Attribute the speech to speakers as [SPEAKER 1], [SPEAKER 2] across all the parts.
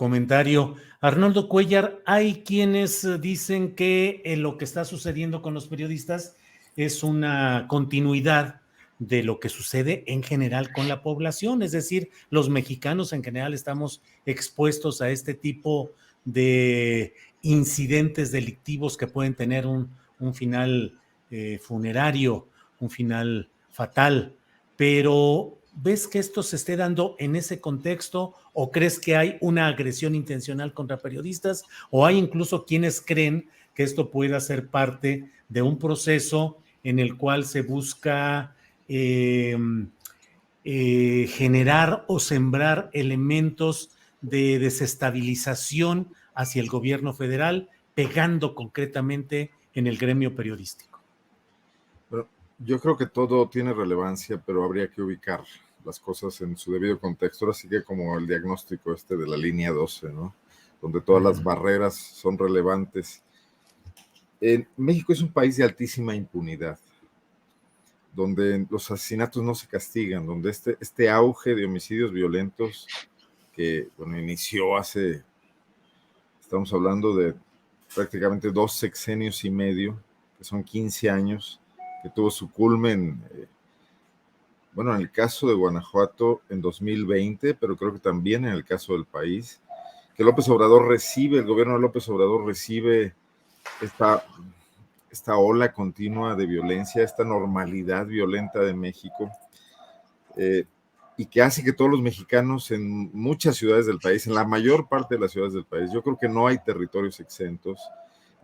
[SPEAKER 1] comentario. Arnoldo Cuellar, hay quienes dicen que lo que está sucediendo con los periodistas es una continuidad de lo que sucede en general con la población, es decir, los mexicanos en general estamos expuestos a este tipo de incidentes delictivos que pueden tener un final funerario, un final fatal, pero ¿ves que esto se esté dando en ese contexto o crees que hay una agresión intencional contra periodistas o hay incluso quienes creen que esto pueda ser parte de un proceso en el cual se busca generar o sembrar elementos de desestabilización hacia el gobierno federal, pegando concretamente en el gremio periodístico?
[SPEAKER 2] Bueno, yo creo que todo tiene relevancia, pero habría que ubicar las cosas en su debido contexto. Ahora sí que como el diagnóstico de la línea 12, ¿no? Donde todas las barreras son relevantes. México es un país de altísima impunidad, donde los asesinatos no se castigan, donde este auge de homicidios violentos que, bueno, inició estamos hablando de prácticamente 2 sexenios y medio, que son 15 años, que tuvo su culmen, bueno, en el caso de Guanajuato en 2020, pero creo que también en el caso del país, que el gobierno de López Obrador recibe esta, esta ola continua de violencia, esta normalidad violenta de México, y que hace que todos los mexicanos en muchas ciudades del país, en la mayor parte de las ciudades del país, yo creo que no hay territorios exentos,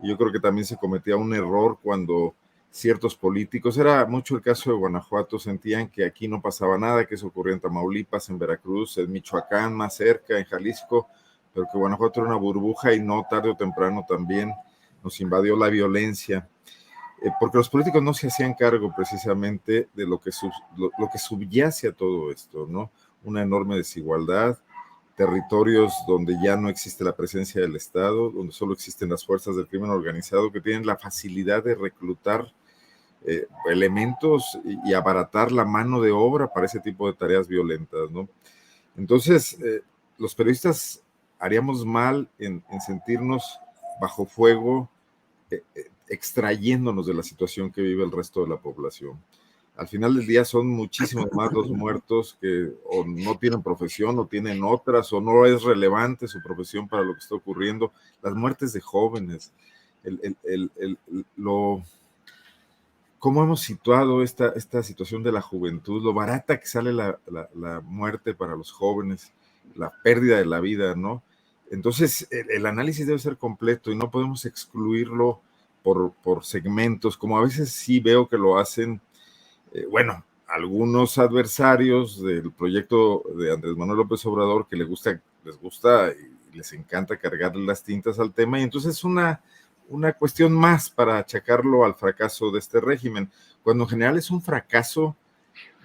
[SPEAKER 2] y yo creo que también se cometía un error cuando ciertos políticos, era mucho el caso de Guanajuato, sentían que aquí no pasaba nada, que eso ocurría en Tamaulipas, en Veracruz, en Michoacán, más cerca, en Jalisco, pero que Guanajuato era una burbuja y no tarde o temprano también nos invadió la violencia. Porque los políticos no se hacían cargo precisamente de lo que subyace a todo esto, ¿no? Una enorme desigualdad, territorios donde ya no existe la presencia del Estado, donde solo existen las fuerzas del crimen organizado que tienen la facilidad de reclutar elementos y abaratar la mano de obra para ese tipo de tareas violentas, ¿no? Entonces, los periodistas haríamos mal en sentirnos bajo fuego, extrayéndonos de la situación que vive el resto de la población. Al final del día son muchísimos más los muertos que o no tienen profesión o tienen otras o no es relevante su profesión para lo que está ocurriendo. Las muertes de jóvenes, cómo hemos situado esta situación de la juventud, lo barata que sale la muerte para los jóvenes, la pérdida de la vida, ¿no? Entonces, el análisis debe ser completo y no podemos excluirlo por segmentos, como a veces sí veo que lo hacen, bueno, algunos adversarios del proyecto de Andrés Manuel López Obrador que les gusta y les encanta cargarle las tintas al tema, y entonces es una cuestión más para achacarlo al fracaso de este régimen, cuando en general es un fracaso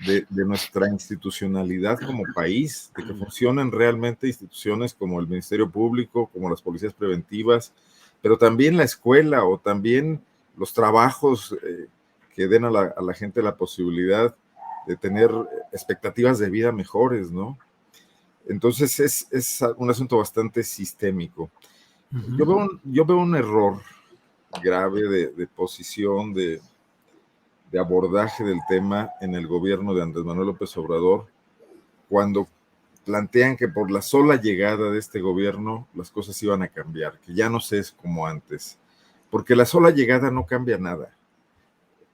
[SPEAKER 2] de nuestra institucionalidad como país, de que funcionen realmente instituciones como el Ministerio Público, como las policías preventivas, pero también la escuela o también los trabajos que den a la gente la posibilidad de tener expectativas de vida mejores, ¿no? Entonces es un asunto bastante sistémico. Yo veo un error grave de posición, de abordaje del tema en el gobierno de Andrés Manuel López Obrador, cuando plantean que por la sola llegada de este gobierno las cosas iban a cambiar, que ya no se es como antes, porque la sola llegada no cambia nada.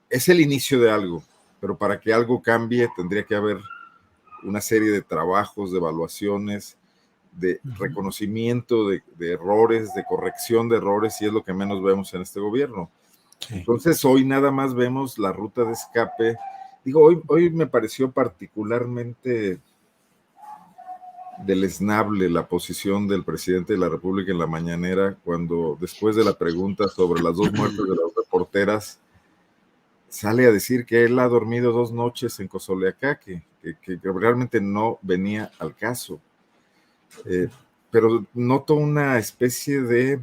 [SPEAKER 2] Es el inicio de algo, pero para que algo cambie tendría que haber una serie de trabajos, de evaluaciones, de reconocimiento de errores, de corrección de errores, y es lo que menos vemos en este gobierno. Sí. Entonces hoy nada más vemos la ruta de escape. Digo, hoy me pareció particularmente deleznable la posición del presidente de la República en la mañanera, cuando después de la pregunta sobre las 2 muertes de las reporteras, sale a decir que él ha dormido 2 noches en Cozoleacaque, que realmente no venía al caso. Pero noto una especie de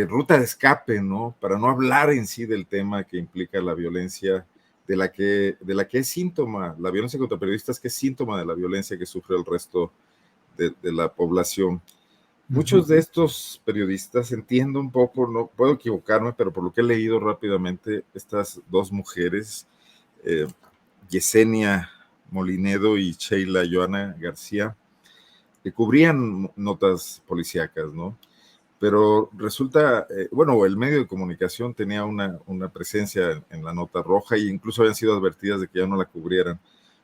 [SPEAKER 2] ruta de escape, ¿no? Para no hablar en sí del tema que implica la violencia de la que es síntoma, la violencia contra periodistas, que es síntoma de la violencia que sufre el resto de la población. Muchos de estos periodistas, entiendo un poco, no puedo equivocarme, pero por lo que he leído rápidamente, estas dos mujeres, Yesenia Molinedo y Sheila Joana García, que cubrían notas policíacas, ¿no? Pero resulta, bueno, el medio de comunicación tenía una presencia en la nota roja e incluso habían sido advertidas de que ya no la cubrieran.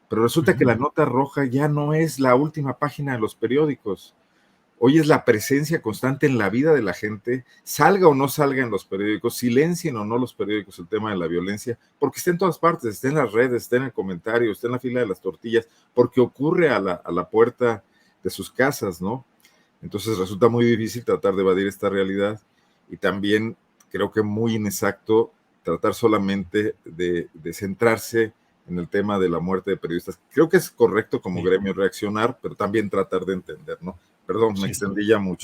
[SPEAKER 2] Pero resulta que la nota roja ya no es la última página de los periódicos. Hoy es la presencia constante en la vida de la gente, salga o no salga en los periódicos, silencien o no los periódicos el tema de la violencia, porque está en todas partes, está en las redes, está en el comentario, está en la fila de las tortillas, porque ocurre a la puerta de sus casas, ¿no? Entonces resulta muy difícil tratar de evadir esta realidad y también creo que muy inexacto tratar solamente de centrarse en el tema de la muerte de periodistas. Creo que es correcto como gremio reaccionar, pero también tratar de entender, ¿no? Perdón, me extendí ya mucho.